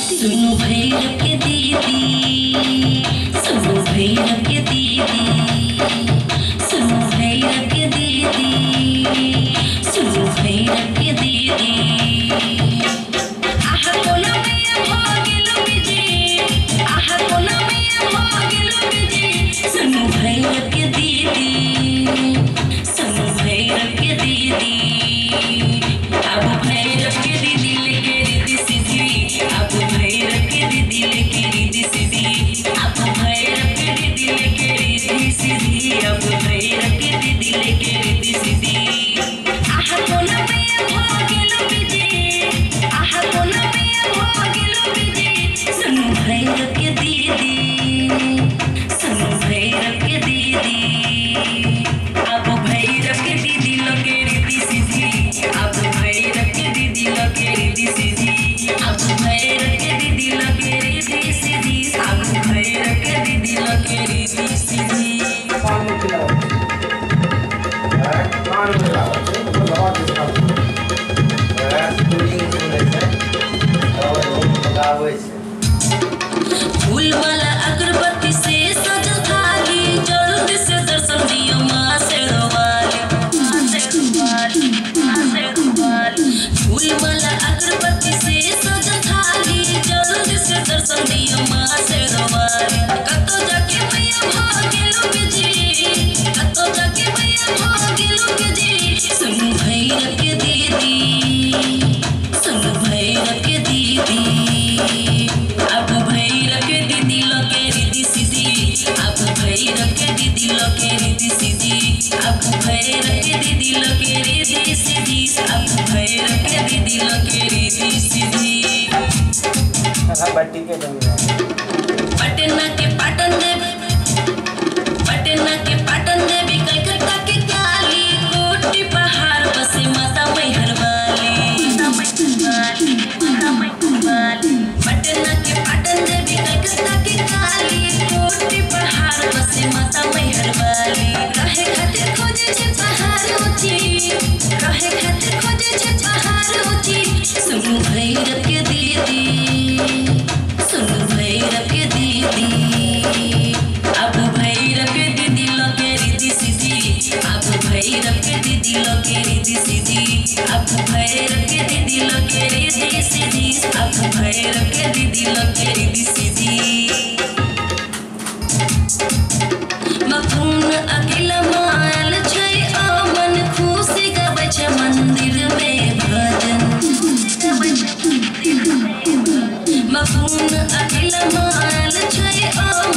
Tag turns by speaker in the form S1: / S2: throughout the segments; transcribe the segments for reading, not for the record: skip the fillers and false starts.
S1: सुनो भैरव के दीदी, सुनो भैरव के दीदी, सुनो भैरव के दीदी, सुनो भैरव के दीदी। आहा कोला मैया भागेलो बिजी, आहा कोला मैया भागेलो बिजी। सुनो भैरव के दीदी, सुनो भैरव के दीदी। अब भैरव के दीदी लेके रिद्धि सिद्धि, अब भैरव के दीदी लेके रिद्धि सिद्धि, अब भैरव के दीदी लेके रिद्धि सिद्धि, अब भैरव के दीदी लेके रिद्धि सिद्धि। आहा कोला मैया भागेलो बिजी, आहा कोला मैया भागेलो बिजी। सुनो भैरव के दीदी, सुनो भैरव के दीदी। अब भैरव के दीदी लेके रिद्धि सिद्धि, अब भैरव के दीदी लेके रिद्धि सिद्धि, अब भैरव के दीदी लेके रिद्धि सिद्धि, अब भैरव के दीदी लेके रिद्धि सिद्धि। फूल वाला अगरबत्ती से सजल थाली, जल्दी से दर्शन दियो माँ शेरवाली, माँ शेरवाली, माँ शेरवाली। फूल वाला अगरबत्ती से सजल थाली, जल्दी से दर्शन दियो माँ शेरवाली। कतो जाके मैया भागेलो बिजी, कतो जाके मैया भागेलो बिजी। सुनो भैरव के दीदी, सुनो भैरव के दीदी। अब भैरव के दीदी लेके रिद्धि सिद्धि, अब भैरव के दीदी लेके रिद्धि सिद्धि, अब भैरव के दीदी लेके रिद्धि सिद्धि, अब भैरव के दीदी लेके रिद्धि सिद्धि। पटना के पाटन देवी, पटना के पाटन देवी, कलकत्ता के काली, कोटी पहाड़ बसे माता मैहर वाली, माता मैहर वाली। पटना के पाटन देवी, कलकत्ता के काली, कोटी पहाड़ बसे माता मैहर वाली। रहे खातिर खोजे छे पहाड़ ऊंची, रहे खातिर खोजे छे पहाड़ ऊंची। सुनो भैरव के दीदी, सुनो भैरव के दीदी। अब भैरव के दीदी लेके रिद्धि सिद्धि, अब भैरव के दीदी लेके रिद्धि सिद्धि, अब भैरव के दीदी लेके रिद्धि सिद्धि, अब भैरव के दीदी लेके रिद्धि सिद्धि। मखून अकेला मायल छै, मन खुशी गबै छै मंदिर में भजन। मखून अकेला मायल छै,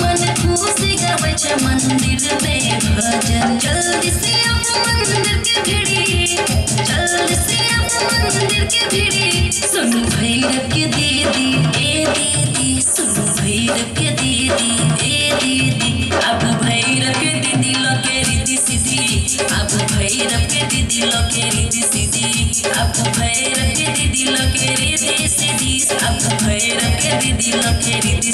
S1: मन खुशी गबै छै मंदिर में भजन। जल्दी से अब मंदिर के भिड़ी, जल्दी से अब मंदिर के भिड़ी। सुनो भैरव के दीदी, ए दीदी, सुनो भैरव के दीदी, ए दीदी। अब भैरव के दीदी लेके रिद्धि सिद्धि, अब भैरव के दीदी लेके रिद्धि सिद्धि, अब भैरव के दीदी लेके रिद्धि सिद्धि, अब भैरव के दीदी लेके रिद्धि